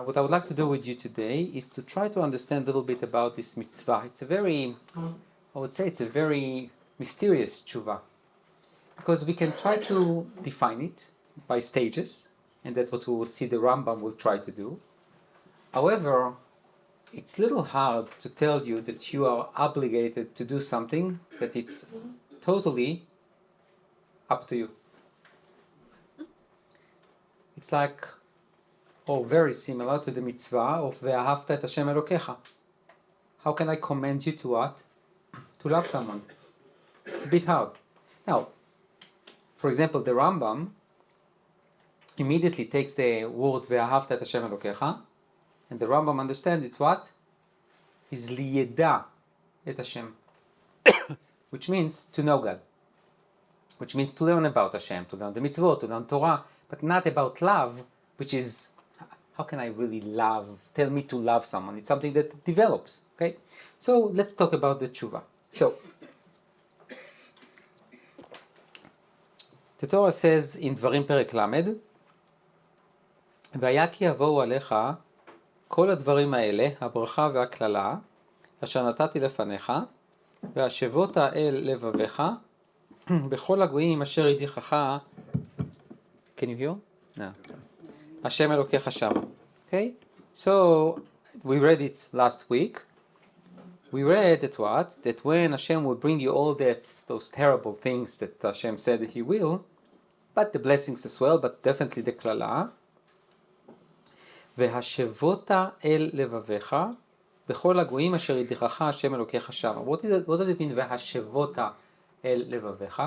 What I would like to do with you today is to try to understand a little bit about this mitzvah. It's a very mysterious tshuva, because we can try to define it by stages, and that's what we will see the Rambam will try to do. However, it's a little hard to tell you that you are obligated to do something that it's totally up to you. It's like, or very similar to the mitzvah of ve'ahavta et Hashem Elokecha. How can I command you to what? To love someone. It's a bit hard. Now, for example, the Rambam immediately takes the word ve'ahavta et Hashem Elokecha, and the Rambam understands it's what? Is liyeda et Hashem, which means to know God, which means to learn about Hashem, to learn the mitzvot, to learn Torah, but not about love, which is, how can I really love? Tell me to love someone. It's something that develops, okay? So let's talk about the tshuva. So, the Torah says in Dvarim Perek Lamed, והיה כי יבואו עליך כל הדברים האלה, הברכה והקללה, אשר נתתי לפניך, והשבות אל לבביך, בכל הגויים אשר ידיחך. Can you hear? No. Hashem Elokecha Sham. Okay? So, we read it last week. We read that what? That when Hashem will bring you all those terrible things that Hashem said that He will, but the blessings as well, but definitely the klala. והשבותה אל לבביך בכל הגויים אשר ידיחך השם אלוקיך שם. What does it mean והשבותה אל לבביך?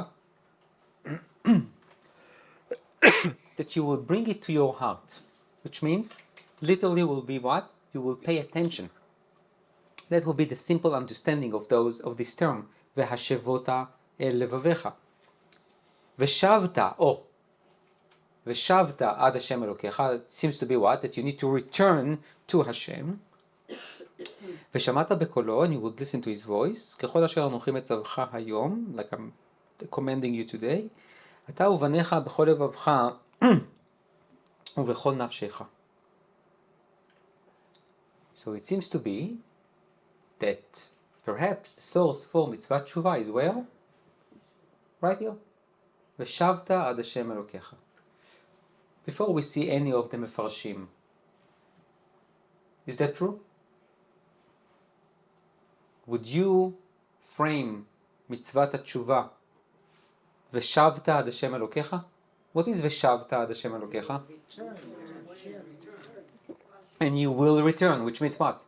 That you will bring it to your heart, which means literally will be what? You will pay attention. That will be the simple understanding of this term. והשבותה אל לבביך. ושבת, ושבת עד השם אלוקיך, it seems to be what? That you need to return to Hashem. ושמעת בקולו, and you would listen to his voice, ככל אשר אנוכי מצווך היום, like I'm commanding you today, אתה ובניך בכל לבבך ובכל נפשך. So it seems to be that perhaps the source for mitzvah tshuva is where? Right here. ושבת עד השם אלוקיך. Before we see any of the mefarshim. Is that true? Would you frame mitzvat tshuva ושבת עד השם אלוקיך? What is ושבת עד השם אלוקיך? And you will return, which means what?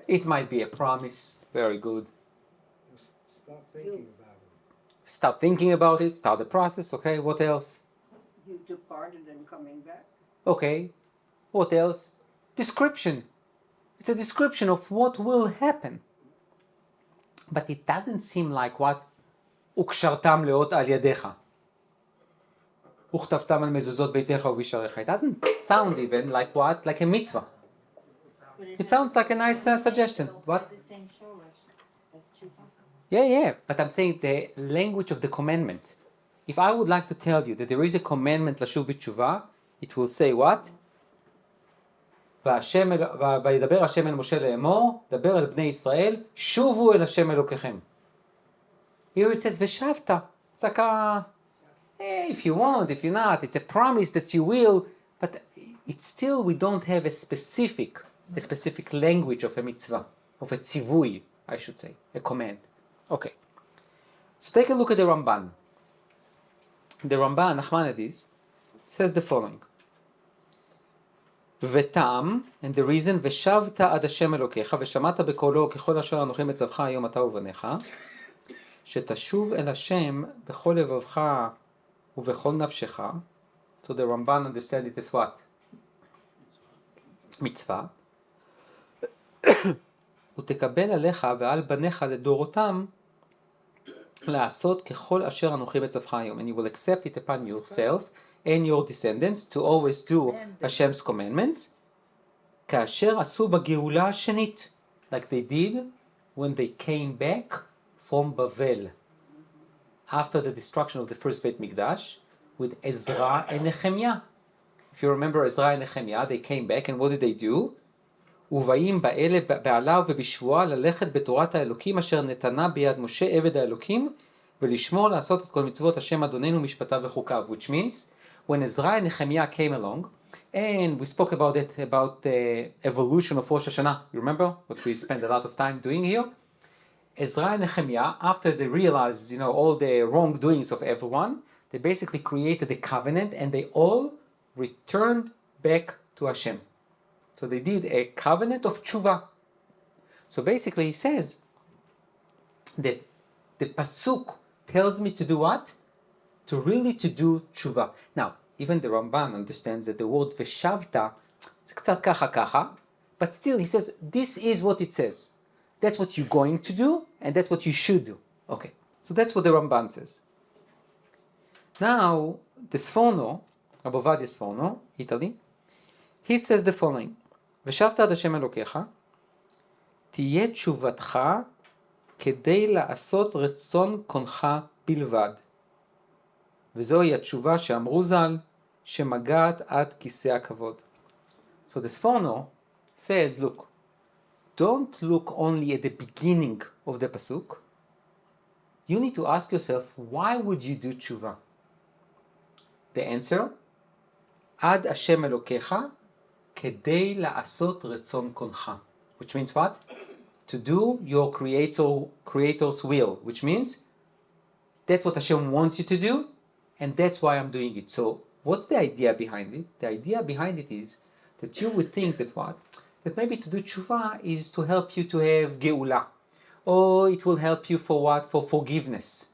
It might be a promise. Very good. Stop thinking about it. Start the process. Okay, what else? You departed and coming back. Okay, what else? Description. It's a description of what will happen. But it doesn't seem like what? וקשרתם לאות על ידיך. וכתבתם על מזוזות ביתך ובשעריך. It doesn't sound even like what? Like a mitzvah. It sounds like a nice suggestion. What? Yeah. But I'm saying the language of the commandment. If I would like to tell you that there is a commandment לשוב בתשובה, it will say what? וידבר השם אל משה לאמור, דבר אל בני ישראל, שובו אל השם אלוקיכם. Here it says ושבת. It's like if you want, if you're not, it's a promise that you will, but it's still, we don't have a specific language of a mitzvah, of a tzivui, I should say, a command. Okay. So take a look at the Ramban. The Ramban, Nachmanides, says the following. וטעם, and the reason, ושבת עד השם אלוקיך, ושמעת בקולו ככל אשר אנוכי מצווך היום אתה ובניך, שתשוב אל השם בכל לבבך ובכל נפשך. So the Ramban understand it as what? מצווה. ותקבל עליך ועל בניך לדורותם לעשות ככל אשר אנוכי מצווך היום. And you will accept it upon yourself and your descendants to always do Hashem's commandments, כאשר עשו בגאולה השנית, like they did when they came back from Bavel after the destruction of the first Beit Mikdash with Ezra and Nehemiah. If you remember Ezra and Nehemiah, they came back, and what did they do? ובאים באלה בעליו ובשבועה ללכת בתורת האלוקים אשר נתנה ביד משה עבד האלוקים ולשמור לעשות את כל מצוות השם אדוננו משפטיו וחוקיו. Which means, when Ezra and Nehemiah came along, and we spoke about it, about the evolution of Rosh Hashanah. You remember what we spent a lot of time doing here? Ezra and Nehemiah, after they realized, all the wrongdoings of everyone, they basically created a covenant, and they all returned back to Hashem. So they did a covenant of Teshuva. So basically he says that the pasuk tells me to do what? To do Teshuva. Now, even the Ramban understands that the word Veshavta is קצת ככה, but still he says, this is what it says. That's what you're going to do, and that's what you should do. Okay, so that's what the Ramban says. Now, the Sforno, Rabbi Sforno, Italy, he says the following, ושבת עד השם אלוקיך, תהיה תשובתך כדי לעשות רצון קונך בלבד. וזוהי התשובה שאמרו ז"ל, שמגעת עד כיסא הכבוד. So the Sforno says, look, don't look only at the beginning of the pasuk. You need to ask yourself, why would you do tshuva? The answer, עד השם אלוקיך, כדי לעשות רצון קונך. Which means what? To do your creator's will. Which means, that's what Hashem wants you to do, and that's why I'm doing it. So, what's the idea behind it? The idea behind it is that you would think that what? That maybe to do tshuva is to help you to have geula. Or it will help you for what? For forgiveness.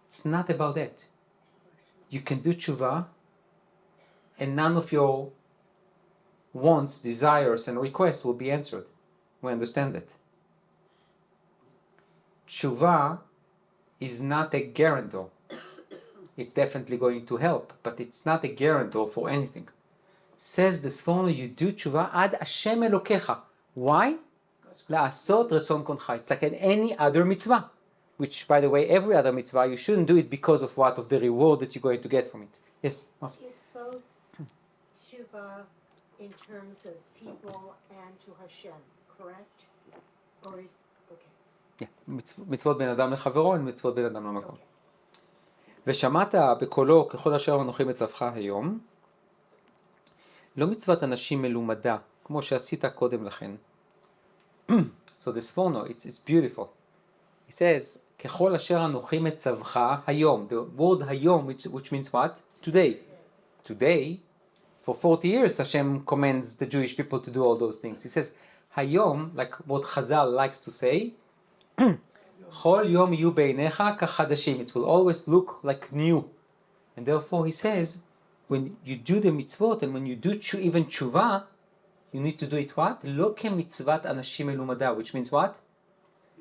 It's not about that. You can do tshuva, and none of your wants, desires, and requests will be answered. We understand that. Tshuva is not a guarantor. It's definitely going to help, but it's not a guarantor for anything. Says the Sforno, you do tshuva ad Hashem Elokecha. Why? La'asot retzon koncha. It's like any other mitzvah. Which, by the way, every other mitzvah, you shouldn't do it because of what? Of the reward that you're going to get from it. Yes? It's both tshuva in terms of people and to Hashem, correct? Or is, okay. מצוות בין אדם לחברו, הן מצוות בין אדם למקום. ושמעת בקולו ככל אשר אנוכי מצווך היום, לא מצוות אנשים מלומדה, כמו שעשית קודם לכן. So the Sforno, it's beautiful. He says, ככל אשר אנוכי מצווך היום. The word היום, which means what? Today. Today, for 40 years, Hashem commands the Jewish people to do all those things. He says, hayom, like what Chazal likes to say, chol yom yu beinecha kachadashim. It will always look like new. And therefore, he says, when you do the mitzvot, and when you do even tshuva, you need to do it what? Lo ke mitzvat anashim melumada, which means what?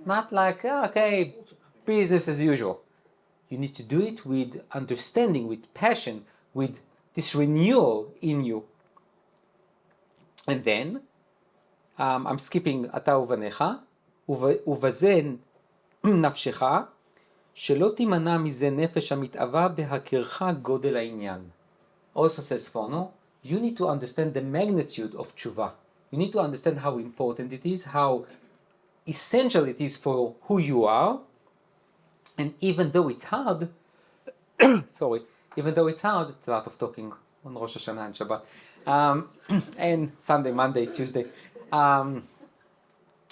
Not like, okay, business as usual. You need to do it with understanding, with passion, with this renewal in you. And then, I'm skipping אתה ובניך, ובזה נפשך, שלא תימנע מזה נפש המתאווה בהכירך גודל העניין. Also says Sforno, you need to understand the magnitude of tshuva. You need to understand how important it is, how essential it is for who you are, and even though it's hard, even though it's hard, it's a lot of talking on Rosh Hashanah and Shabbat, and Sunday, Monday, Tuesday.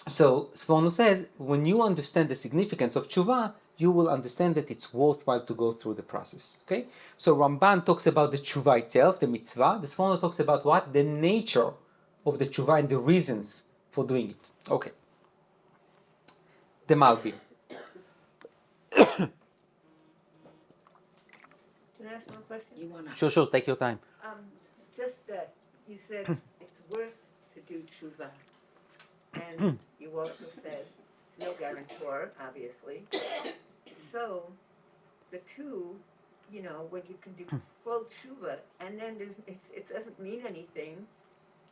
So Sforno says, when you understand the significance of tshuva, you will understand that it's worthwhile to go through the process. Okay? So Ramban talks about the tshuva itself, the mitzvah. The Sforno talks about what? The nature of the tshuva and the reasons for doing it. Okay. The Malbim. Can I ask one question? Sure, take your time. Just that you said it's worth to do tshuva, and you also said it's no guarantor, obviously. So the two, when you can do full tshuva, and then it doesn't mean anything.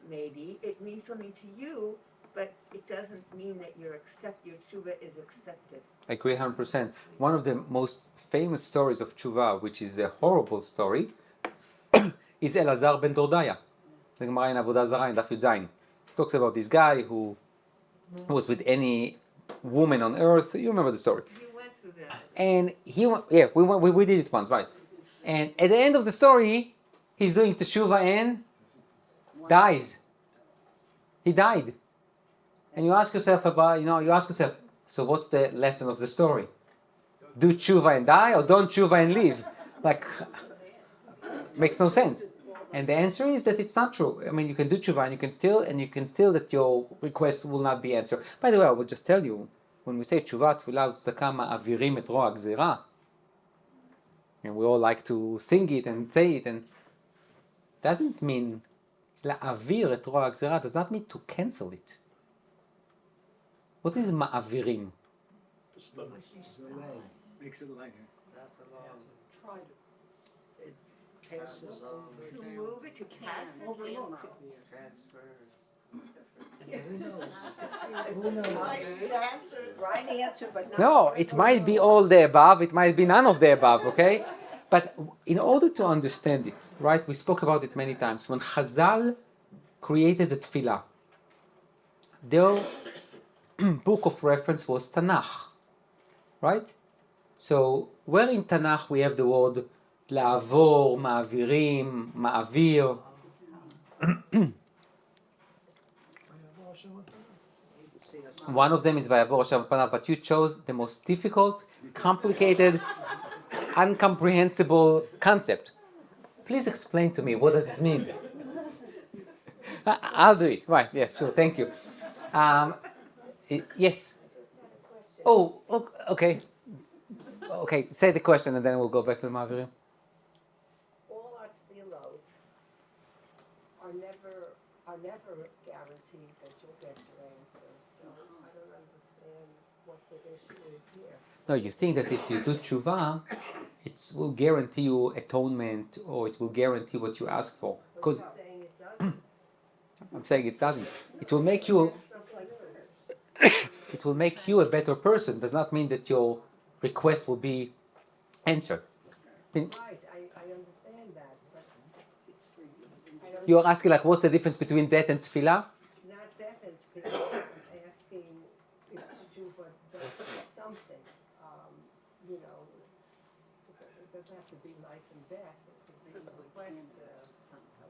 Maybe it means something to you, but it doesn't mean that your tshuva is accepted. I agree 100%. One of the most famous stories of tshuva, which is a horrible story, is Elazar ben Dordaya. The Gemara in Avodah Zarah in Daf Yud Zayin talks about this guy who was with any woman on earth. You remember the story? You went through that. And we did it once, right? And at the end of the story, he's doing Teshuva and dies. He died. And you ask yourself, so what's the lesson of the story? Do Teshuva and die, or don't Teshuva and live? Like, makes no sense. And the answer is that it's not true. I mean, you can do Teshuva and you can still that your request will not be answered. By the way, I will just tell you, when we say Teshuva, Tefillah, Tzedakah, Ma'avirim et Roa Gzera, and we all like to sing it and say it, and doesn't mean La'avir et Roa Gzera does not mean to cancel it. What is Ma'avirim? Makes it lighter. Try to, it passes over. To move it, to pass it. Overlook. Transfer. Who knows? Right answer, but not. No, it might be all the above, it might be none of the above, okay? But in order to understand it, right, we spoke about it many times. When Chazal created the Tefillah, their book of reference was Tanakh, right? So where in Tanakh we have the word La'avor, Ma'avirim, Ma'avir? One of them is Vayavor Hashem al panav, but you chose the most difficult, complicated, incomprehensible concept. Please explain to me, what does it mean? I'll do it. Right, yeah, sure, thank you. Yes. Oh, okay. Okay, say the question and then we'll go back to the Ma'avirim. All our tefillot are never guaranteed that you'll get your answer. So I don't understand what the issue is here. No, you think that if you do tshuva, it will guarantee you atonement, or it will guarantee what you ask for. Because You're saying it doesn't. I'm saying it doesn't. It will make you. It will make you a better person. Does not mean that your request will be answered. Right, I understand that, but I don't You're asking like, what's the difference between that and tefillah? not that it's because I'm asking if Teshuva does something. You know, it doesn't have to be life and death. It could be a request,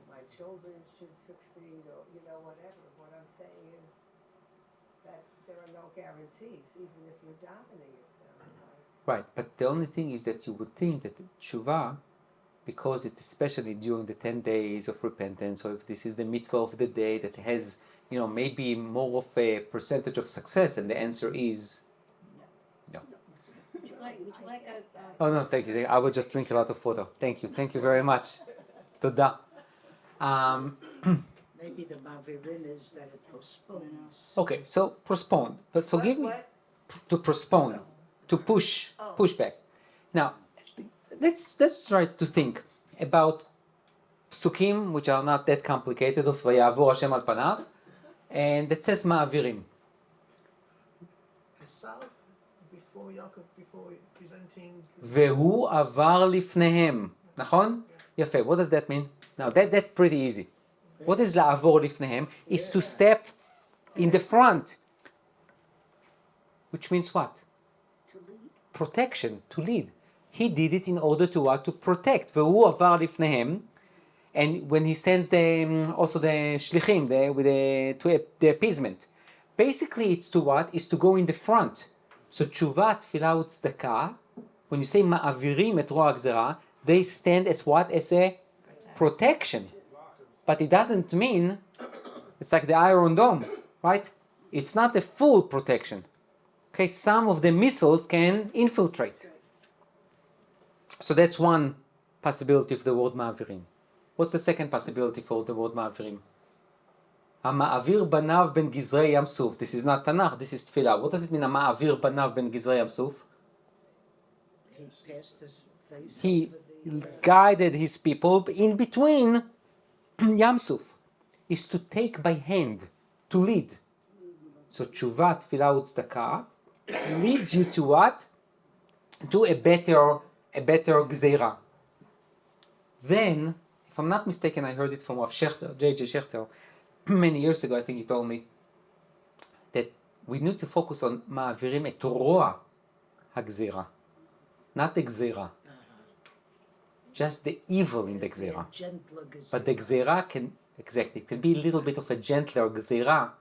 my children should succeed, or you know, whatever. What I'm saying is that there are no guarantees, even if you're dominating. It sounds like. Right, but the only thing is that you would think that tshuva, because it's especially during the 10 days of repentance, or if this is the mitzvah of the day that has, maybe more of a percentage of success, and the answer is no. Would you like a Oh no, thank you. I will just drink a lot of water. Thank you very much. Toda. Maybe the Mavirin is that it postpones. Okay, so postpone. But so give me what? to postpone, to push back. Now, let's try to think about psukim which are not that complicated of Vayavor Hashem al panav, and that says Ma'avirim. Esav, before Yaakov, before presenting. Vehu avar lifnehem. נכון? יפה. What does that mean? Now that's pretty easy. What is la'avor lifnehem? Is to step in the front. Which means what? To lead. Protection, to lead. He did it in order to what? To protect. Vehu avar lifnehem. And when he sends also the shlichim, the appeasement. Basically it's to what? Is to go in the front. So tshuva, tefillah, tzedakah, when you say ma'avirim et roa gzera, they stand as what? As a protection. But it doesn't mean, it's like the Iron Dome, right? It's not a full protection. Okay, some of the missiles can infiltrate. So that's one possibility of the word ma'avirim. What's the second possibility for the word ma'avirim? Ma'avir banav ben gizrei yam suf. This is not Tanakh, this is tefillah. What does it mean, ma'avir banav ben gizrei yam suf? He passed his face He over the, guided his people in between Yam Suf, is to take by hand, to lead. So tshuva, tefillah, tzedakah leads you to what? To a better gzeira. Then, if I'm not mistaken, I heard it from Rav Shechter, J.J. Shechter, many years ago. I think he told me that we need to focus on מעבירים את רוע הגזירה, not the גזירה, just the evil in the גזירה. But the גזירה can be a little bit of a gentler גזירה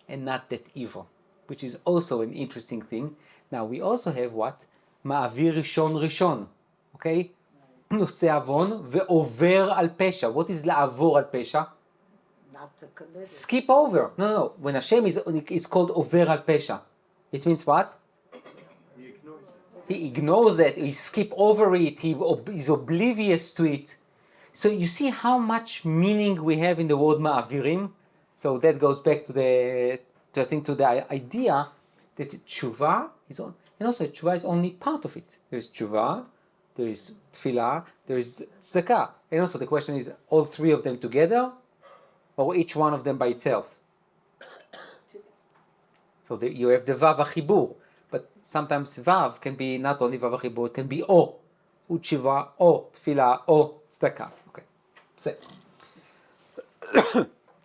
and not that evil, which is also an interesting thing. Now we also have what? מעביר ראשון ראשון, okay? נושא עוון ועובר על פשע. What is לעבור על פשע? Not to commit it. Skip over. No. When Hashem is called עובר על פשע, it means what? He ignores it. He skip over it. He is oblivious to it. So you see how much meaning we have in the word ma'avirim. So that goes back to the idea that tshuva is on, and also tshuva is only part of it. There is tshuva, there is tefillah, there is tzedakah, and also the question is all three of them together, or each one of them by itself. So you have the vav achibur, but sometimes vav can be not only vav achibur, it can be o tshuva, o tefillah, o tzedakah. Okay, so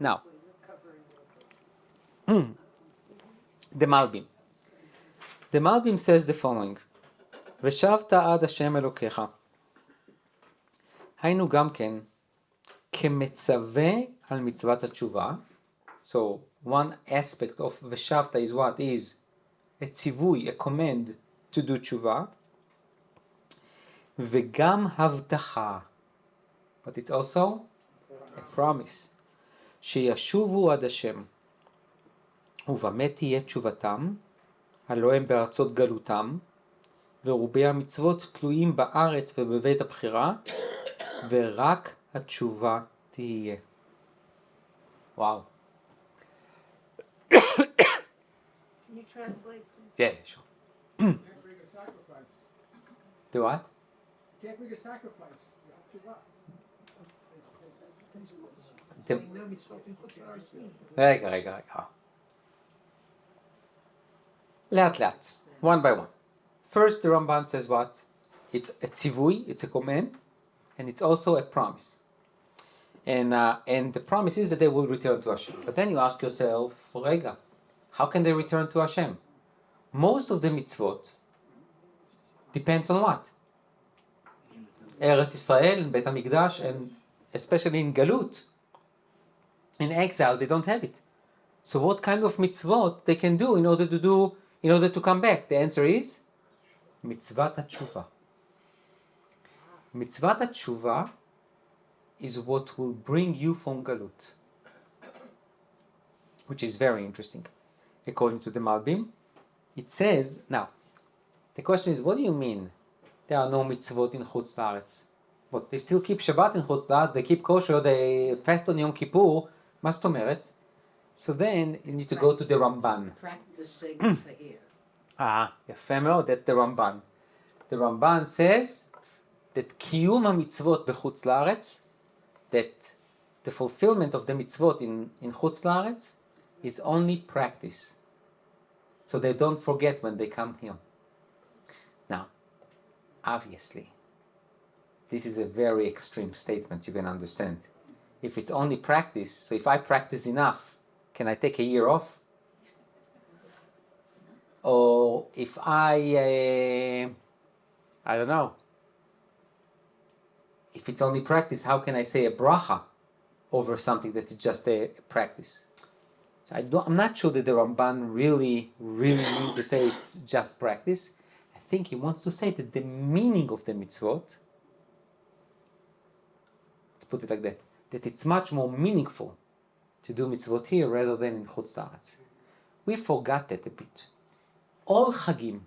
now the Malbim. The Malbim says the following: ושבת עד השם אלוקיך. היינו גם כן כמצווה על מצוות התשובה. So one aspect of ושבת is what? Is a ציווי, a command to do תשובה. וגם הבטחה. But it's also a promise. שישובו עד השם. ובמה תהיה תשובתם? הלא הם בארצות גלותם, ורובי המצוות תלויים בארץ ובבית הבחירה, ורק התשובה תהיה. וואו. Can you translate? Yeah, sure. Can't bring a sacrifice. The what? Can't bring a sacrifice. You have to The- saying no mitzvot in חוץ לארץ. רגע. לאט. One by one. First, the Ramban says what? It's a tzivui, it's a command, and it's also a promise. And the promise is that they will return to Hashem. But then you ask yourself, Rega, how can they return to Hashem? Most of the mitzvot depends on what? Eretz Israel and Beit HaMikdash, and especially in Galut, in exile, they don't have it. So what kind of mitzvot they can do in order to come back? The answer is mitzvat teshuva. Mitzvat teshuva is what will bring you from Galut, which is very interesting. According to the Malbim, it says, now, the question is, what do you mean there are no mitzvot in Chutz La'aretz? But they still keep Shabbat in Chutz La'aretz, they keep kosher, they fast on Yom Kippur, מה זאת אומרת? So then you need to go to the Ramban. Practicing for here. יפה מאוד, that's the Ramban. The Ramban says that קיום המצוות בחוץ לארץ, that the fulfillment of the mitzvot in חוץ לארץ is only practice. So they don't forget when they come here. Now, obviously, this is a very extreme statement, you can understand. If it's only practice, so if I practice enough, can I take a year off? Or if I don't know, if it's only practice, how can I say a bracha over something that is just a practice? So I'm not sure that the Ramban really means to say it's just practice. I think he wants to say that the meaning of the mitzvot, let's put it like that, that it's much more meaningful to do mitzvot here rather than in Chutz La'aretz. We forgot that a bit. All Chagim,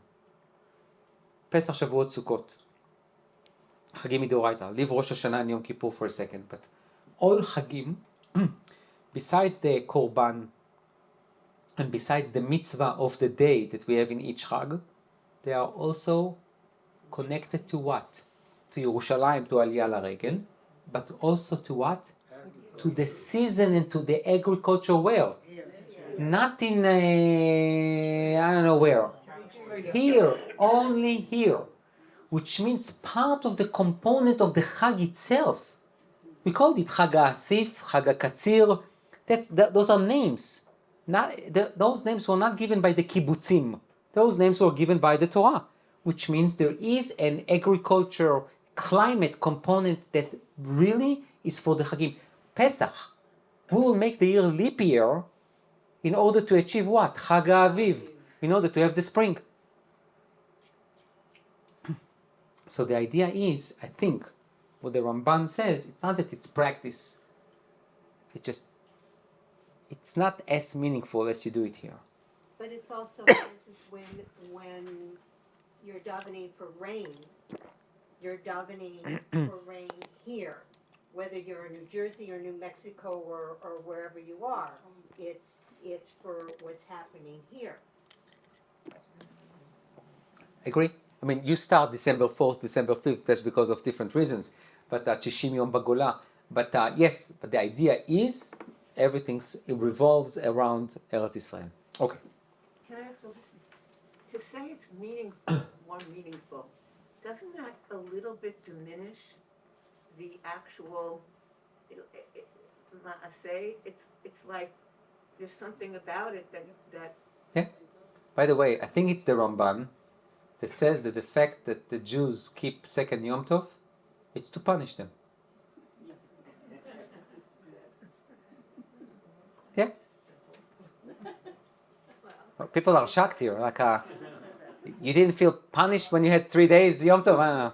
Pesach, Shavuot, Sukkot, Chagim Midoraita, leave Rosh Hashanah and Yom Kippur for a second, but all Chagim, besides the Korban, and besides the mitzvah of the day that we have in each Chag, they are also connected to what? To Yerushalayim, to Aliyah LaRegel, but also to what? To the season and to the agriculture where? Not in, I don't know where. Here, only here. Which means part of the component of the Chag itself, We called it Chag HaAsif, Chag HaKatzir. Those are names. Those names were not given by the kibbutzim. Those names were given by the Torah, which means there is an agriculture climate component that really is for the Chagim. Pesach, we will make the year leap year in order to achieve what? Chag HaAviv, in order to have the spring. So the idea is, I think, what the Ramban says, it's not that it's practice. It's not as meaningful as you do it here. But it's also, for instance, when you're davening for rain, you're davening for rain here. Whether you're in New Jersey or New Mexico or wherever you are, it's for what's happening here. Agree? I mean, you start December 4th, December 5th, that's because of different reasons. But 60 Yom Bagola. But yes, but the idea is everything revolves around Eretz Israel. Okay. Can I ask to say it's more meaningful, doesn't that a little bit diminish the actual say? It's like there's something about it that. Yeah. By the way, I think it's the Ramban that says that the fact that the Jews keep second Yom Tov, it's to punish them. Yeah. Well, people are shocked here. Like, you didn't feel punished when you had 3 days Yom Tov? I don't know.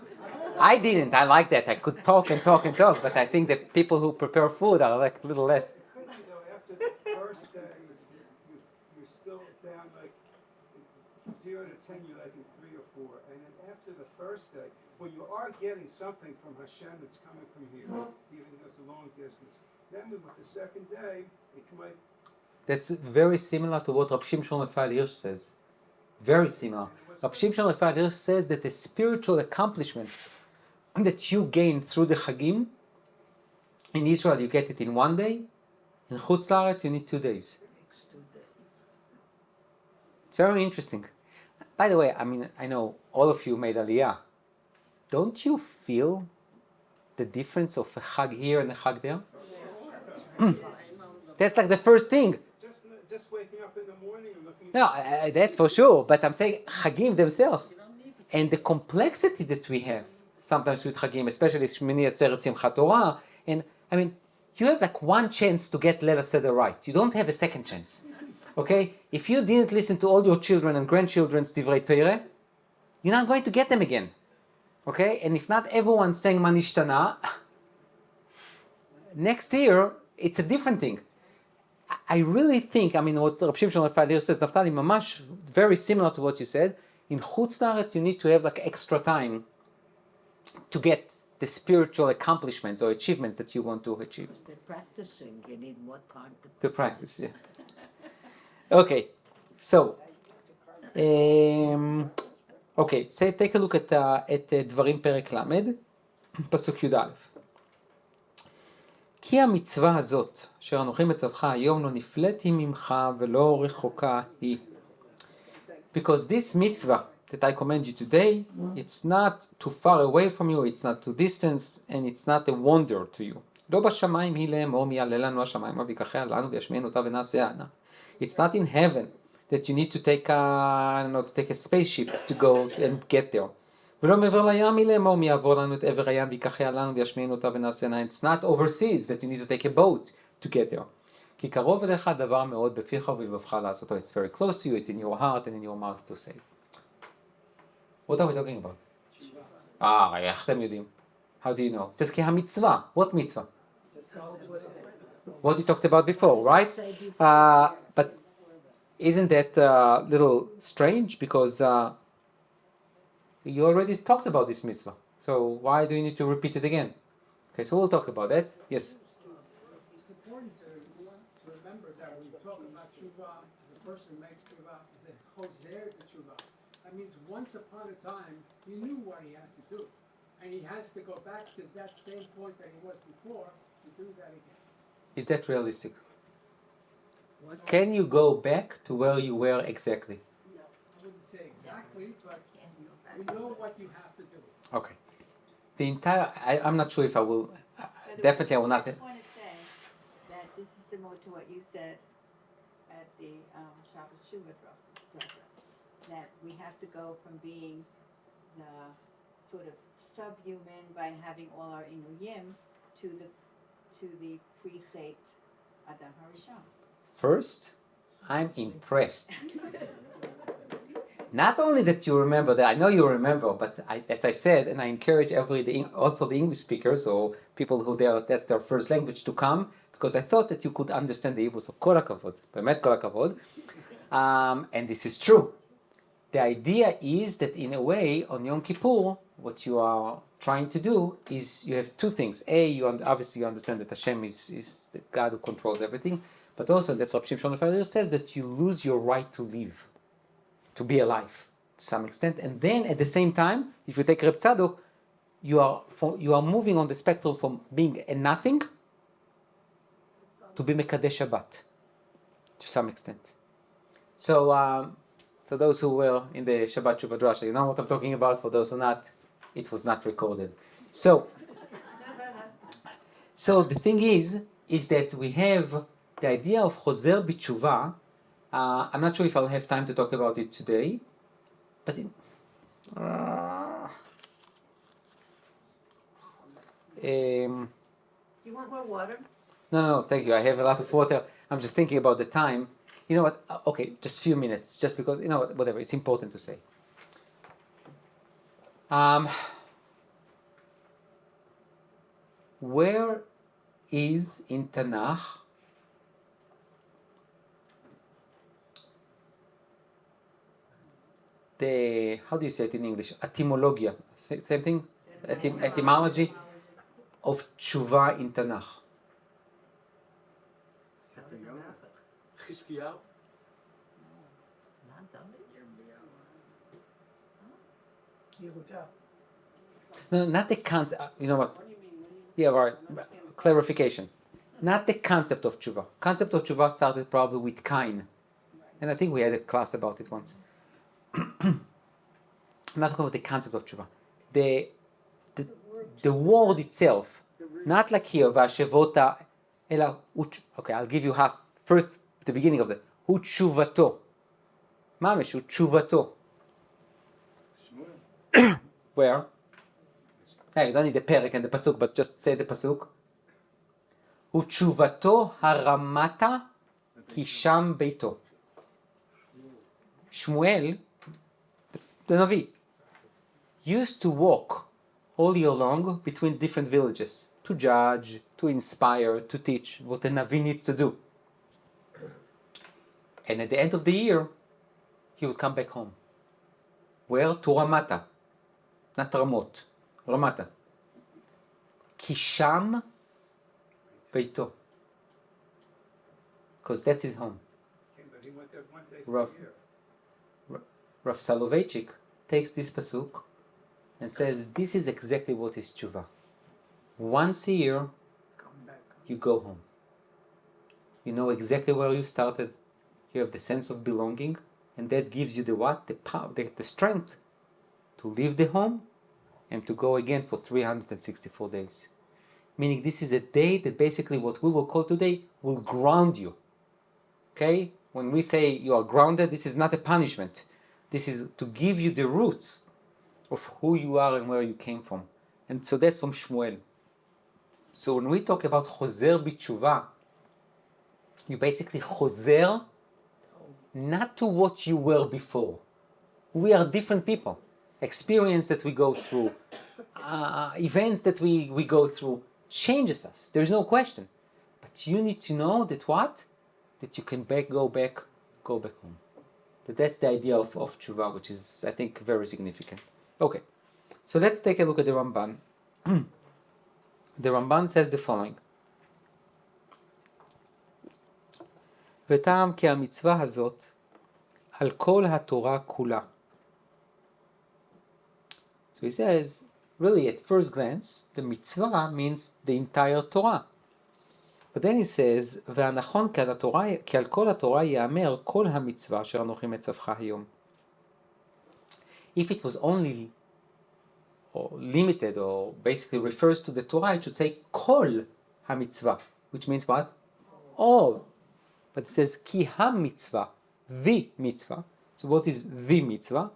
I didn't. I like that. I could talk and talk and talk, but I think that people who prepare food are like a little less. After the first day, you're still down like from 0 to 10, you're like in 3 or 4, and then after the first day, well, you are getting something from Hashem that's coming from here, even though it's a long distance. Then with the second day, it might. That's very similar to what Rabbi Shimshon Raphael Hirsch says. Very similar. Rabbi Shimshon Raphael Hirsch says that the spiritual accomplishments that you gain through the Chagim, in Israel you get it in 1 day, in Chutz La'aretz you need 2 days. It's very interesting. By the way, I mean, I know all of you made Aliyah. Don't you feel the difference of a Chag here and a Chag there? That's like the first thing. Just waking up in the morning and looking. No, that's for sure. But I'm saying Chagim themselves and the complexity that we have sometimes with Chagim, especially Shmini Atzeret Simchat Torah. And I mean, you have like one chance to get Leil HaSeder right. You don't have a second chance. Okay? If you didn't listen to all your children and grandchildren's Divrei Torah, you're not going to get them again. Okay? And if not everyone sang Manishtana, next year it's a different thing. I really think, I mean, what Rabbi Shimshon Raphael Hirsch says, Naftali, mamash, very similar to what you said. In Chutz La'aretz, you need to have like extra time to get the spiritual accomplishments or achievements that you want to achieve. Because they're practicing, you need more time To practice, yeah. Okay, so, okay, so take a look at דברים פרק ל', פסוק י"א. כי המצווה הזאת, אשר אנוכי מצווך היום, לא נפלאת היא ממך ולא רחוקה היא. Because this mitzvah that I command you today, it's not too far away from you, it's not too distant, and it's not a wonder to you. לא בשמיים היא לאמור מי יעלה לנו השמיימה ויקחיה לנו וישמיענו אותה ונעשה ענה. It's not in heaven that you need to take a spaceship to go and get there. ולא מעבר לים היא לאמור מי יעבור לנו את עבר הים ויקחיה לנו וישמיענו אותה ונעשה ענה. It's not overseas that you need to take a boat to get there. כי קרוב אליך דבר מאוד בפיך ובלבבך לעשותו. It's very close to you, it's in your heart and in your mouth to say. What are we talking about? איך אתם יודעים? How do you know? It says כי המצווה. What mitzvah? What you talked about before, right? But isn't that a little strange? Because you already talked about this mitzvah. So why do you need to repeat it again? Okay, so we'll talk about that. Yes? It's important to remember that when we talk about Teshuva, the person who makes Teshuva is a choser to Teshuva. That means once upon a time, he knew what he had to do. And he has to go back to that same point that he was before to do that again. Is that realistic? Can you go back to where you were exactly? I wouldn't say exactly, but you know what you have to do. Okay. The entire, I'm not sure if I will, By the definitely I way, will not. I just want to say that this is similar to what you said at the Shabbos Shuvah that we have to go from being the sort of subhuman by having all our inuyim to the pre-chet Adam Harishon. First, I'm impressed. Not only that you remember that, I know you remember, but as I said, and I encourage also the English speakers or people who that's their first language to come, because I thought that you could understand the Hebrew. So kol hakavod, bemet kol hakavod. And this is true. The idea is that in a way, on Yom Kippur, what you are trying to do is you have two things. Obviously you understand that Hashem is the God who controls everything, but also that's Rabbi Shimshon Raphael says that you lose your right to live, to be alive, to some extent. And then at the same time, if you take Reb Tzadok, you are moving on the spectrum from being a nothing to be Mekadesh Shabbat, to some extent. So those who were in the Shabbat Shuvah Drasha, you know what I'm talking about. For those who not, it was not recorded. So the thing is that we have the idea of Chozer B'Tshuva. I'm not sure if I'll have time to talk about it today, but You want more water? No, thank you. I have a lot of water. I'm just thinking about the time. You know what? Okay, just a few minutes, just because, you know what, whatever, it's important to say. Where is in Tanakh the, how do you say it in English? Etymologia. Same thing? Etymology of Tshuva in Tanakh. Chizkiyahu? Yehuda. No, not the concept. You know what? Yeah, right. Clarification. Not the concept of tshuva. Concept of tshuva started probably with Cain, and I think we had a class about it once. I'm not talking about the concept of tshuva. The word itself, not like here vashevota, ela. Okay, I'll give you half. First, the beginning of the hu tshuvato. Mamish hu tshuvato. Where? Hey, you don't need the perek and the pasuk, but just say the pasuk. Utshuvato haramata kisham beito. Shmuel, the Navi, used to walk all year long between different villages to judge, to inspire, to teach what a Navi needs to do. And at the end of the year, he would come back home. Where? To Ramata. Not Ramot. Ramata. Kisham Beito. Because that's his home. But he went there one day Rav, for a year. Rav Soloveitchik takes this pasuk and says, this is exactly what is tshuva. Once a year, you go home. You know exactly where you started. You have the sense of belonging, and that gives you the what? The power, the strength to leave the home and to go again for 364 days. Meaning this is a day that basically what we will call today will ground you. Okay? When we say you are grounded, this is not a punishment. This is to give you the roots of who you are and where you came from. And so that's from Shmuel. So when we talk about Chozer B'Tshuva, you basically Chozer not to what you were before. We are different people. Experience that we go through, events that we go through, changes us. There's no question. But you need to know that what? That you can go back home. That's the idea of tshuva, which is, I think, very significant. Okay, so let's take a look at the Ramban. The Ramban says the following. וטעם כי המצווה הזאת על כל התורה כולה. So he says, really at first glance, the mitzvah means the entire Torah. But then he says, והנכון כי על כל התורה יאמר כל המצווה אשר אנוכי מצווך היום. If it was only or limited, or basically refers to the Torah, it should say kol ha-mitzvah, which means what? All. But it says ki ha-mitzvah, the mitzvah. So what is the mitzvah?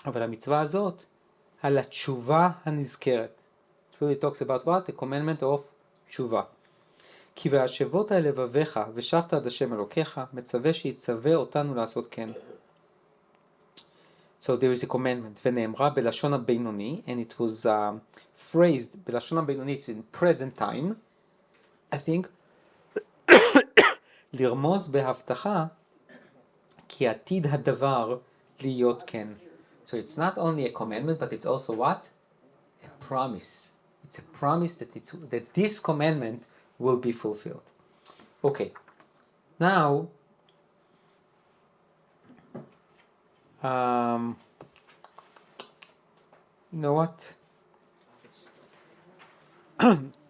אבל המצווה הזאת, על התשובה הנזכרת. It really talks about what? The commandment of תשובה. כי והשבות על לבביך ושבת עד השם אלוקיך, מצווה שיצווה אותנו לעשות כן. So there is a commandment, ונאמרה בלשון הבינוני, and it was phrased בלשון הבינוני, it's in present time, I think, לרמוז בהבטחה, כי עתיד הדבר להיות כן. So it's not only a commandment, but it's also what? A promise. It's a promise that this commandment will be fulfilled. Okay. Now, you know what?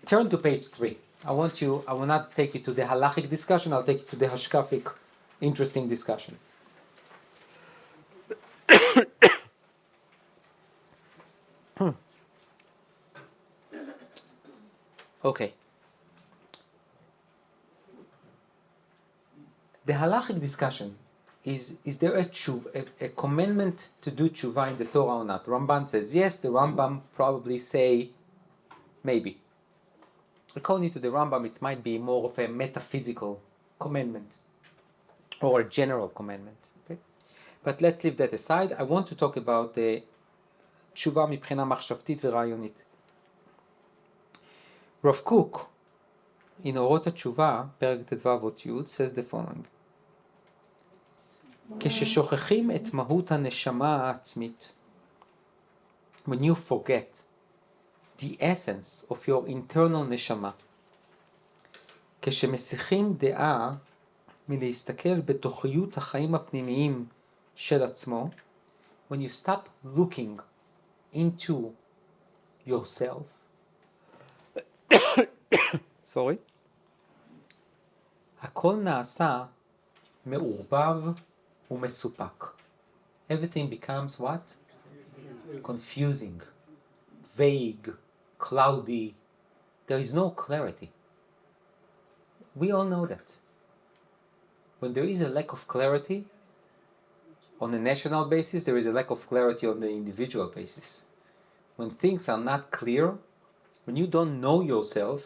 Turn to page 3. I will not take you to the halachic discussion, I'll take you to the hashkafic, interesting discussion. Okay. The halachic discussion is there a commandment to do tshuva in the Torah or not? Ramban says yes, the Rambam probably say maybe. According to the Rambam, it might be more of a metaphysical commandment or a general commandment. Okay? But let's leave that aside. I want to talk about the tshuva מבחינה מחשבתית ורעיונית. Rav Kook, in אורות התשובה, פרק ט"ו אות י', says the following. כששוכחים את מהות הנשמה העצמית, when you forget the essence of your internal neshama, כשמסיחים דעה מלהסתכל בתוכיות החיים הפנימיים של עצמו, when you stop looking into yourself, sorry, הכל נעשה מעורבב ומסופק. Everything becomes what? Confusing, vague, cloudy. There is no clarity. We all know that. When there is a lack of clarity on a national basis, there is a lack of clarity on the individual basis. When things are not clear, when you don't know yourself,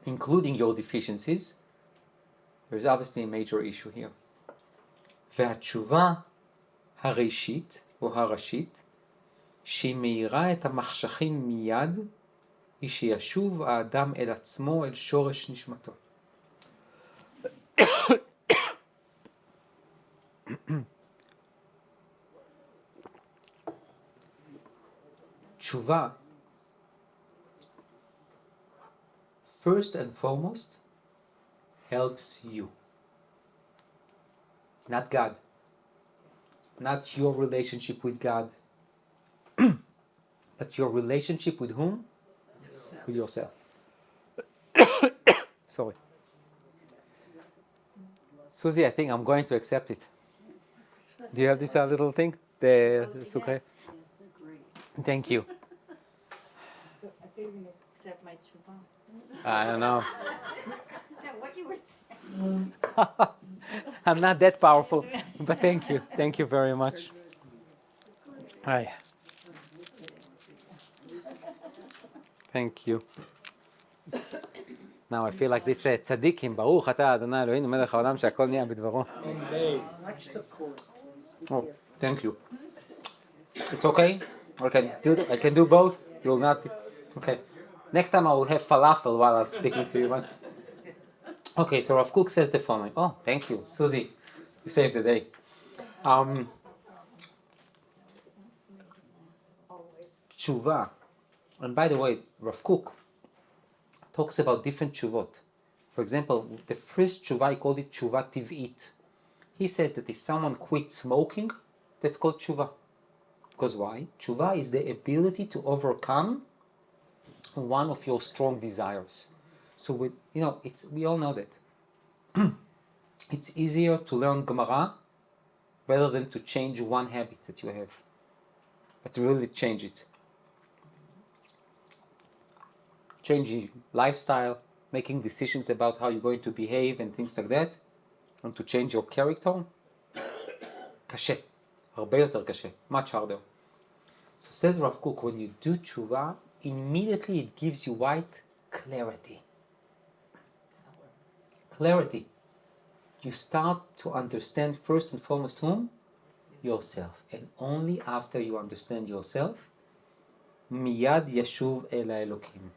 including your deficiencies, there is obviously a major issue here. והתשובה הראשית או הראשית שהיא מאירה את המחשכים מיד היא שישוב האדם אל עצמו, אל שורש נשמתו. תשובה, first and foremost, helps you. Not God. Not your relationship with God. But your relationship with whom? Yourself. With yourself. Sorry. Susie, I think I'm going to accept it. Do you have this little thing? The sucre? Thank you. I think you accept my tshuva. I don't know. What you were saying. I'm not that powerful, but thank you. Thank you very much. Hi. Thank you. Now I feel like this tzadikim, ברוך אתה אדוני אלוהינו מלך העולם שהכל נהיה בדברו. Oh, thank you. It's okay. I can do both. You will not be okay. Next time I will have falafel while I'm speaking to you. Right? Okay, so Rav Kook says the following. Oh, thank you, Susie. You saved the day. Tshuva. And by the way, Rav Kook talks about different tshuvot. For example, the first tshuva, he called it tshuva tiv'it. He says that if someone quits smoking, that's called tshuva. Because why? Tshuva is the ability to overcome one of your strong desires. So we all know that. It's easier to learn Gemara rather than to change one habit that you have. but really change it. Changing lifestyle, making decisions about how you're going to behave and things like that, and to change your character, קשה, הרבה יותר קשה, much harder. So says Rav Kook, when you do tshuva, immediately it gives you what? Clarity. Clarity. You start to understand first and foremost whom? Yourself. And only after you understand yourself, miyad yashuv el האלוקים.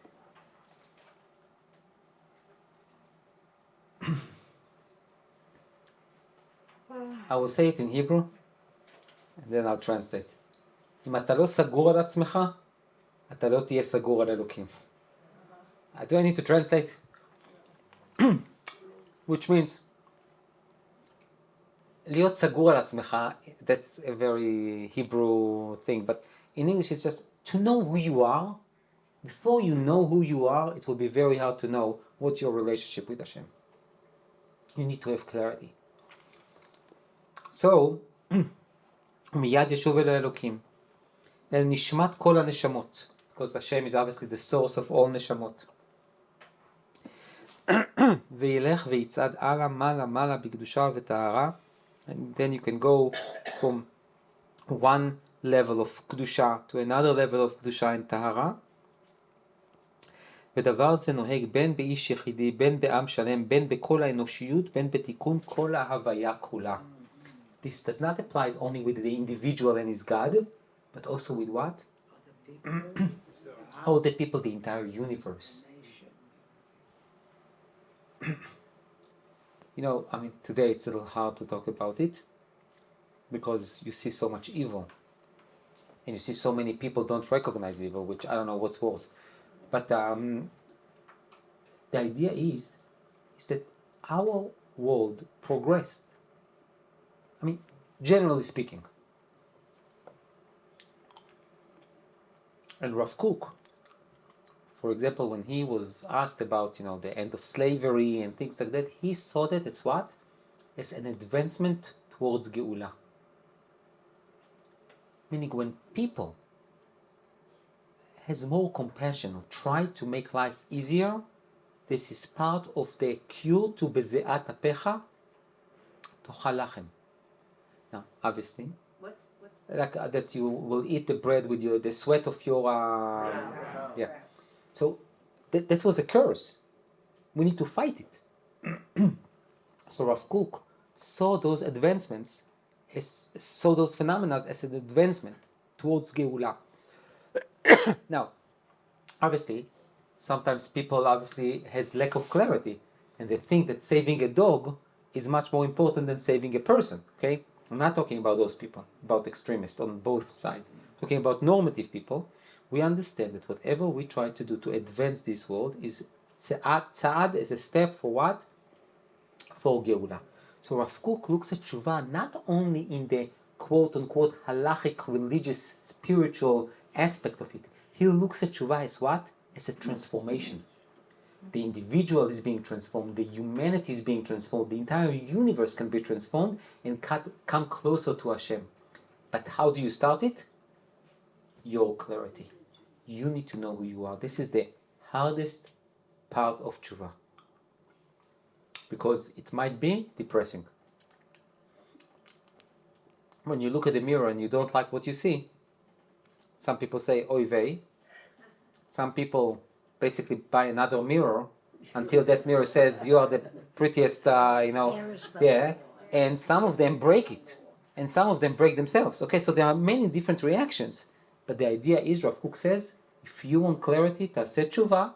I will say it in Hebrew, and then I'll translate. אם אתה לא סגור על עצמך, אתה לא תהיה סגור על אלוקים. Do I need to translate? Which means, להיות סגור על עצמך, that's a very Hebrew thing, but in English it's just to know who you are. Before you know who you are, it will be very hard to know what's your relationship with Hashem. You need to have clarity. So, מיד ישוב אל האלוקים, אל נשמת כל הנשמות, because Hashem is obviously the source of all נשמות. וילך ויצעד הלאה, מעלה בקדושה וטהרה, and then you can go from one level of קדושה to another level of קדושה and טהרה. ודבר זה נוהג בין באיש יחידי, בין בעם שלם, בין בכל האנושיות, בין בתיקון כל ההוויה כולה. This does not apply only with the individual and his God, but also with what? All the people, the entire universe. You know, I mean, today it's a little hard to talk about it because you see so much evil. And you see so many people don't recognize evil, which I don't know what's worse. But the idea is that our world progressed. I mean, generally speaking. And Rav Kook, for example, when he was asked about, you know, the end of slavery and things like that, he saw that as what? As an advancement towards Geula. Meaning when people has more compassion or try to make life easier, this is part of the cure to בזיעת אפיך תאכל לחם. Now, obviously, like that you will eat the bread with the sweat of your yeah. So that was a curse. We need to fight it. So Rav Kook saw those advancements, saw those phenomena as an advancement towards Geula. Now, obviously, sometimes people obviously has lack of clarity, and they think that saving a dog is much more important than saving a person. Okay, I'm not talking about those people, about extremists on both sides. I'm talking about normative people. We understand that whatever we try to do to advance this world is tzad as a step for what? For Geula. So Rav Kook looks at Teshuva not only in the quote-unquote halachic, religious, spiritual aspect of it. He looks at Teshuva as what? As a transformation. The individual is being transformed, the humanity is being transformed, the entire universe can be transformed and come closer to Hashem. But how do you start it? Your clarity. You need to know who you are. This is the hardest part of Teshuva. Because it might be depressing. When you look at the mirror and you don't like what you see, some people say, oy vey. Some people basically buy another mirror until that mirror says you are the prettiest, yeah. And some of them break it. And some of them break themselves. Okay, so there are many different reactions. But the idea is, Rav Kook says, if you want clarity, ta'aseh tshuva,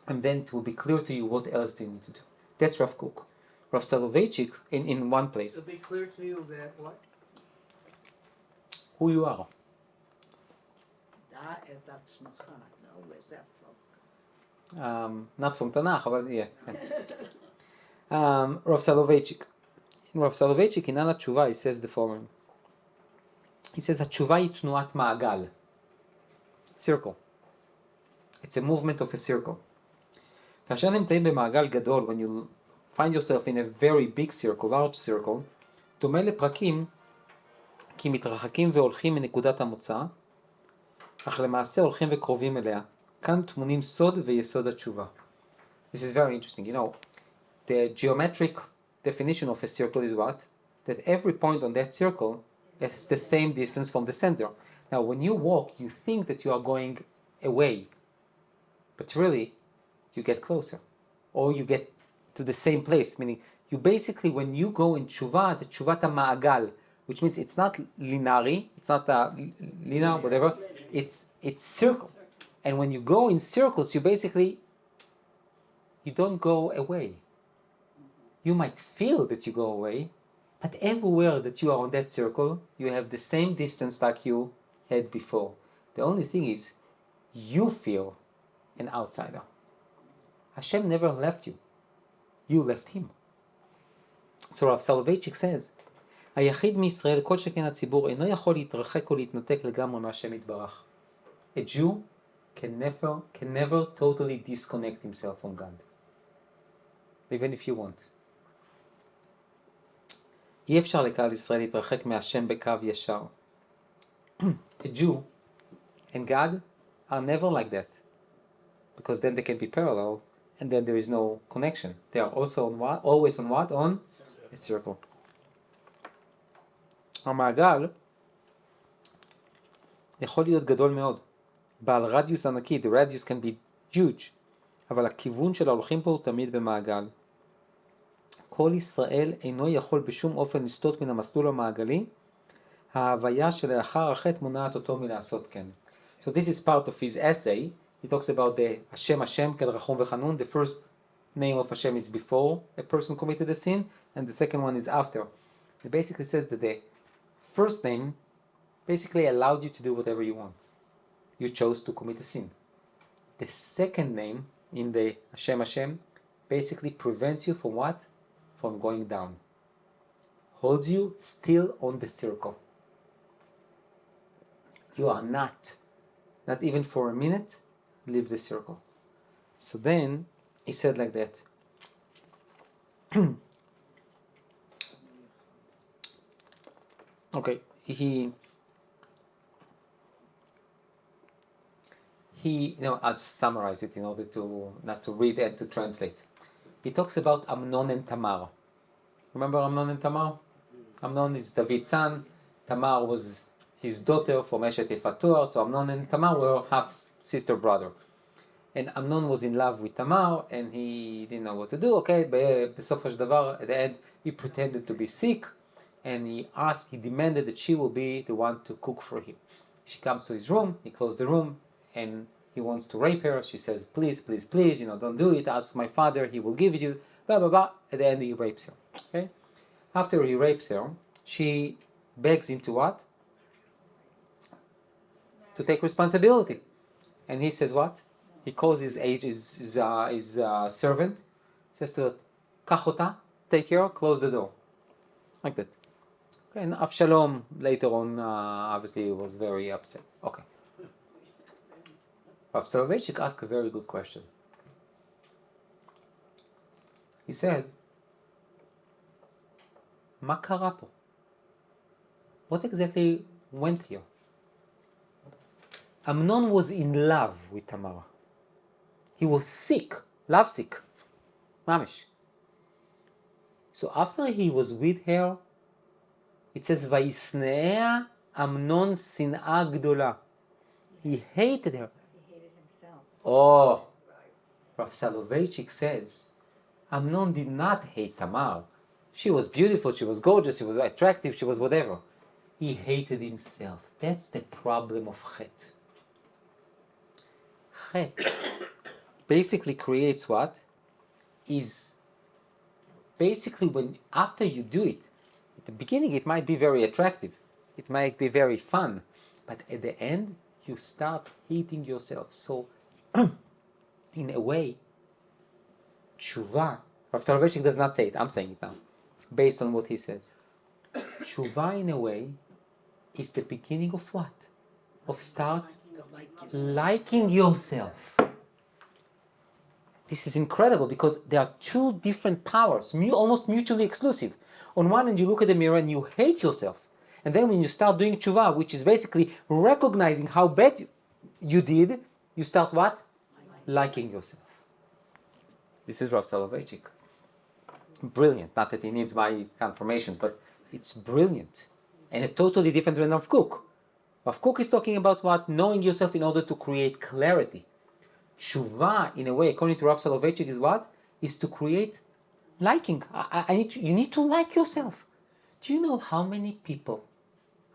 and then it will be clear to you what else do you need to do. That's Rav Kook. Rav Soloveitchik, in one place. It'll be clear to you that what? Who you are. That's no, where's that from? Not from Tanakh, but yeah. Rav Soloveitchik. In Rav Soloveitchik, in Ana Tshuva, he says the following. He says, התשובה היא תנועת מעגל. Circle. It's a movement of a circle. כאשר נמצאים במעגל גדול, when you find yourself in a very big circle, large circle, דומה לפרקים, כי מתרחקים והולכים מנקודת המוצא, אך למעשה הולכים וקרובים אליה. כאן טמונים סוד ויסוד התשובה. This is very interesting. You know, the geometric definition of a circle is what? That every point on that circle is the same distance from the center. Now, when you walk, you think that you are going away, but really, you get closer, or you get to the same place. Meaning, you basically, when you go in tshuva, it's a tshuvat ma'agal, which means it's not linear, it's not linear, whatever. It's circle, and when you go in circles, you basically you don't go away. You might feel that you go away, but everywhere that you are on that circle, you have the same distance like you had before. The only thing is, you feel an outsider. Hashem never left you. You left him. So Rav Soloveitchik says, היחיד מישראל, כל שכן הציבור, אינו יכול להתרחק או להתנתק לגמרי מהשם יתברך. A Jew can never totally disconnect himself from God. Even if you want. אי אפשר לכלל ישראל להתרחק מהשם בקו ישר. A Jew and God are never like that. Because then they can be parallel and then there is no connection. They are also on what? Always on what? On a circle. המעגל יכול להיות גדול מאוד. בעל רדיוס ענקי, the radius can be huge. אבל הכיוון של ההולכים פה הוא תמיד במעגל. כל ישראל אינו יכול בשום אופן לסטות מן המסלול המעגלי. ההוויה שלאחר החטא מונעת אותו מלעשות כן. So this is part of his essay. He talks about the Hashem, Kel Rachum Vechanun. The first name of Hashem is before a person committed a sin, and the second one is after. He basically says that the first name basically allowed you to do whatever you want. You chose to commit a sin. The second name in the Hashem basically prevents you from what? From going down. Holds you still on the circle. You are not even for a minute, leave the circle. So then he said like that. Okay, I'll just summarize it in order to not to read and to translate. He talks about Amnon and Tamar. Remember Amnon and Tamar? Amnon is David's son. Tamar was his daughter from Eshet Yifatuar. So Amnon and Tamar were half sister brother. And Amnon was in love with Tamar, and he didn't know what to do. Okay, בסופו של דבר, at the end, he pretended to be sick, and he demanded that she will be the one to cook for him. She comes to his room, he closed the room, and he wants to rape her. She says, please, please, please, don't do it. Ask my father, he will give it you. Blah, blah, blah. At the end, he rapes her. Okay? After he rapes her, she begs him to what? To take responsibility. And he says what? He calls his servant, says to her, קח אותה, take her, close the door. Like that. Okay, and Avshalom later on obviously was very upset. Okay. Rav Soloveitchik asked a very good question. He says, מה קרה פה? What exactly went here? Amnon was in love with Tamar. He was sick, love sick, mamish. So after he was with her, it says, וישנאה אמנון שנאה גדולה. He hated her. He hated himself. Oh, Rav Soloveitchik says, Amnon did not hate Tamar. She was beautiful, she was gorgeous, she was attractive, she was whatever. He hated himself. That's the problem of chet. Chet basically creates what? Is basically when after you do it, at the beginning it might be very attractive, it might be very fun, but at the end you start hating yourself. So in a way, Teshuva, Rav Soloveitchik does not say it, I'm saying it now, based on what he says. Teshuva in a way is the beginning of what? Of start liking yourself. This is incredible because there are two different powers, almost mutually exclusive. On one hand, you look at the mirror and you hate yourself. And then when you start doing tshuva, which is basically recognizing how bad you did, you start what? Liking yourself. This is Rav Soloveitchik. Brilliant. Not that he needs my confirmations, but it's brilliant. And a totally different than Rav Kook. Rav Kook is talking about what? Knowing yourself in order to create clarity. Tshuva, in a way, according to Rav Soloveitchik, is what? Is to create liking. You need to like yourself. Do you know how many people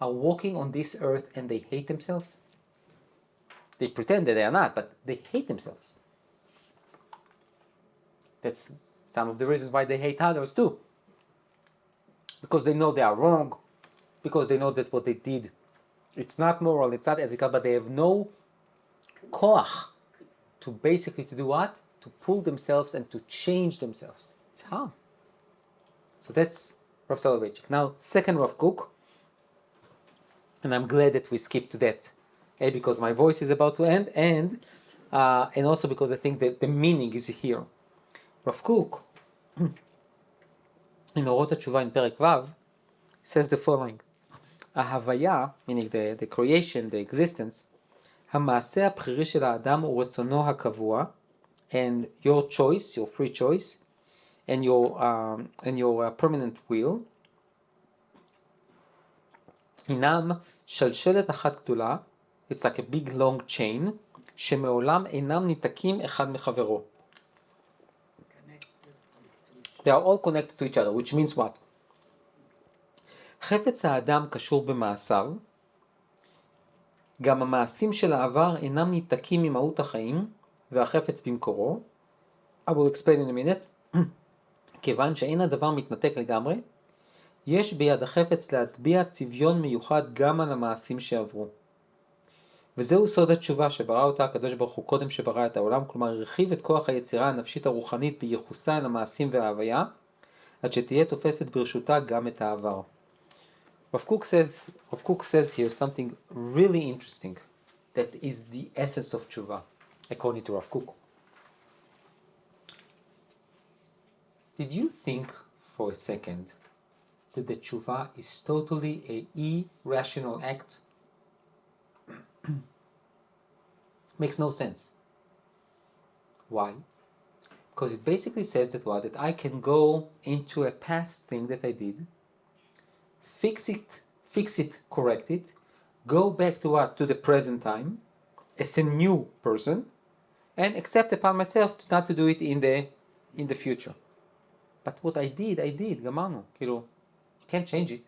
are walking on this earth and they hate themselves? They pretend that they are not, but they hate themselves. That's some of the reasons why they hate others too. Because they know they are wrong, because they know that what they did, it's not moral, it's not ethical, but they have no koach to basically to do what? To pull themselves and to change themselves. It's hard. So that's Rav Soloveitchik. Now, second Rav Kook, and I'm glad that we skipped to that, because my voice is about to end, and also because I think that the meaning is here. Rav Kook, in Orot HaTshuva in Perek Vav, says the following: ההוויה, meaning the creation, the existence, המעשה הבחירי של האדם הוא רצונו הקבוע, and your choice, your free choice, and your permanent will, הינם שלשלת אחת גדולה, it's like a big long chain, שמעולם אינם ניתקים אחד מחברו. They are all connected to each other, which means what? חפץ האדם קשור במעשיו, גם המעשים של העבר אינם ניתקים ממהות החיים, והחפץ במקורו. I will explain in a minute. כיוון שאין הדבר מתנתק לגמרי, יש ביד החפץ להטביע צביון מיוחד גם על המעשים שעברו. וזהו סוד התשובה שברא אותה הקדוש ברוך הוא קודם שברא את העולם, כלומר הרחיב את כוח היצירה הנפשית הרוחנית בייחוסה על המעשים וההוויה, עד שתהיה תופסת ברשותה גם את העבר. Rav Kook says here something really interesting that is the essence of tshuva, according to Rav Kook. Did you think for a second that the tshuva is totally an irrational act? Makes no sense. Why? Because it basically says that what? That I can go into a past thing that I did, fix it, correct it, go back to what? To the present time, as a new person, and accept upon myself not to do it in the future. But what I did, גמרנו, you can't change it.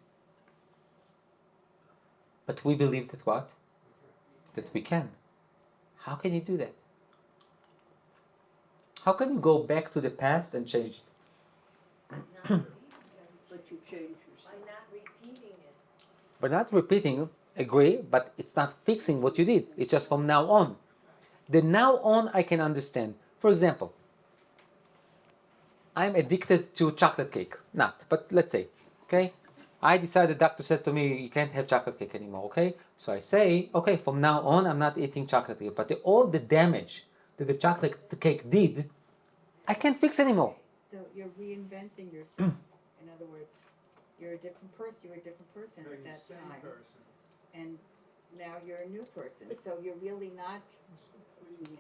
But we believe that what? That we can. How can you do that? How can you go back to the past and change it? But you change yourself. By not repeating it. But not repeating, agree, but it's not fixing what you did. It's just from now on. The now on I can understand. For example, I'm addicted to chocolate cake. Not, but let's say, okay? I decide, the doctor says to me, you can't have chocolate cake anymore, okay? So I say, okay, from now on, I'm not eating chocolate cake. But all the damage that the chocolate cake did, I can't fix anymore. So you're reinventing yourself. In other words, you're a different person. You were a different person You're at the that same time, person. and now you're a new person. So you're really not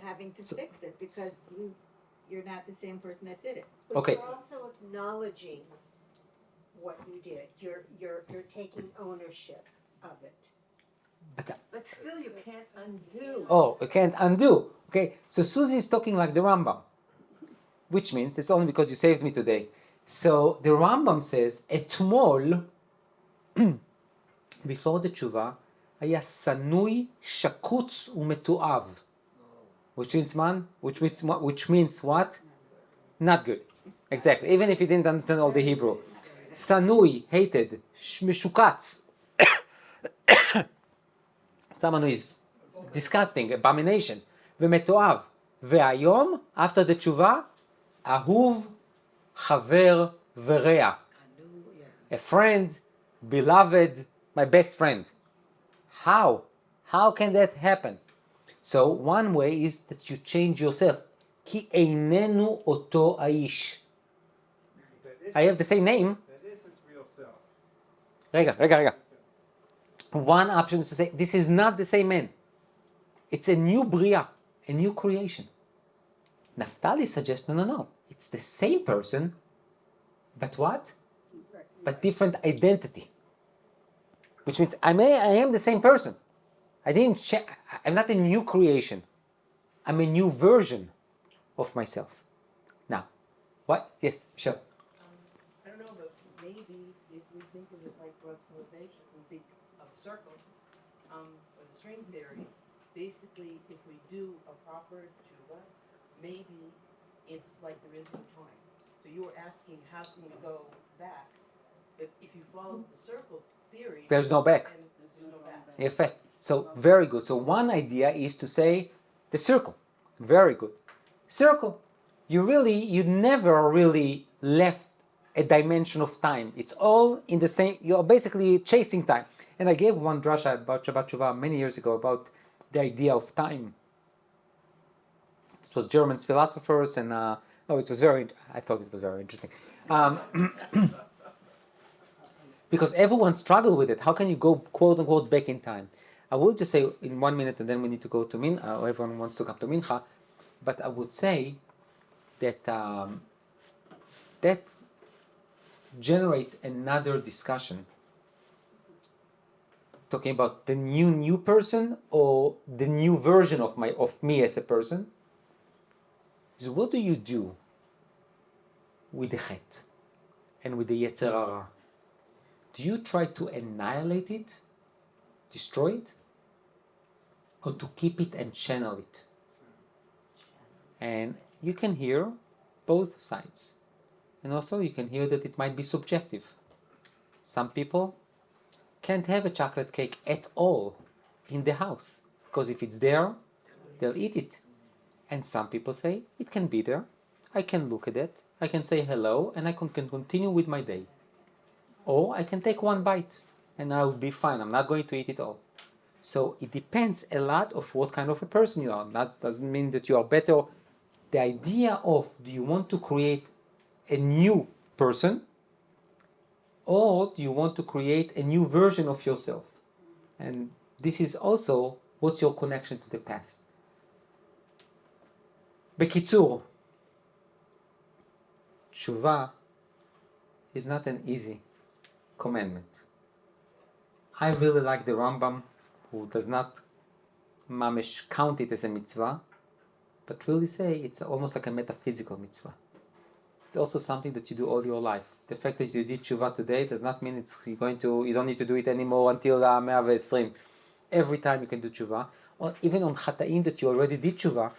having to fix it because you're not the same person that did it. But Okay. you're also acknowledging what you did. You're taking ownership of it. But still you can't undo. Oh, I can't undo. Okay, so Susie is talking like the Rambam, which means it's only because you saved me today. So the Rambam says, אתמול, before the tshuva, היה סנוי, שקוץ ומתועב. Which means what? Not good. Exactly. Even if you didn't understand all the Hebrew. Sanui, hated. Mishukatz. Someone who is disgusting, abomination. ומתועב. והיום, after the tshuva, אהוב, חבר ורע. A friend, beloved, my best friend. How? How can that happen? So one way is that you change yourself. כי איננו אותו האיש. I have the same name. That is his real self. רגע. One option is to say, this is not the same man. It's a new bria, a new creation. Naphtali suggests, no. It's the same person, but what? But different identity. Which means I am the same person. I'm not a new creation. I'm a new version of myself. Now, what? Yes, sure. I don't know, but maybe if we think of it like Rav Soloveitchik, we think of circle, or the string theory, basically, if we do a proper tshuva, maybe it's like there is no time. So you were asking, how can we go back? But if you follow the circle theory, There's no back. then there's no back. Yefé. So, very good. So, one idea is to say the circle. Very good. Circle. You never really left a dimension of time. It's all in the same, you're basically chasing time. And I gave one drasha about Shabbat Shuvah many years ago about the idea of time. It was German philosophers, and I thought it was very interesting. Because everyone struggled with it. How can you go, quote unquote, back in time? I will just say in 1 minute, and then we need to go to Mincha, or everyone wants to come to Mincha. But I would say that that generates another discussion. Talking about the new person or the new version of me as a person. Is what do you do with the chet and with the yetzer hara? Do you try to annihilate it, destroy it, or to keep it and channel it? And you can hear both sides. And also you can hear that it might be subjective. Some people can't have a chocolate cake at all in the house, because if it's there, they'll eat it. And some people say, it can be there, I can look at it, I can say hello, and I can continue with my day. Or I can take one bite, and I'll be fine, I'm not going to eat it all. So it depends a lot of what kind of a person you are. That doesn't mean that you are better. The idea of, do you want to create a new person, or do you want to create a new version of yourself? And this is also, what's your connection to the past? Bekitzur, Teshuva is not an easy commandment. I really like the Rambam, who does not mamish count it as a mitzvah, but really say it's almost like a metaphysical mitzvah. It's also something that you do all your life. The fact that you did tshuva today does not mean you don't need to do it anymore until 120. Every time you can do tshuva, or even on chata'im that you already did tshuva,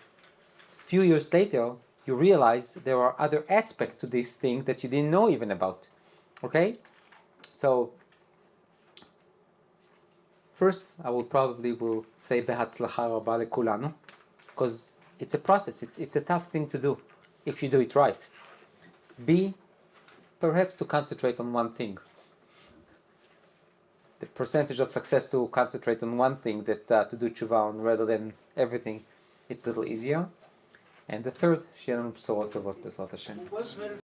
few years later you realize there are other aspects to this thing that you didn't know even about. Okay? So first I will say behatzlacha rabba lekulanu, because it's a process, it's a tough thing to do if you do it right. B, perhaps to concentrate on one thing. The percentage of success to concentrate on one thing that to do tshuva on rather than everything, it's a little easier. And the third, שיהיה לנו בשורות טובות בעזרת השם. What's better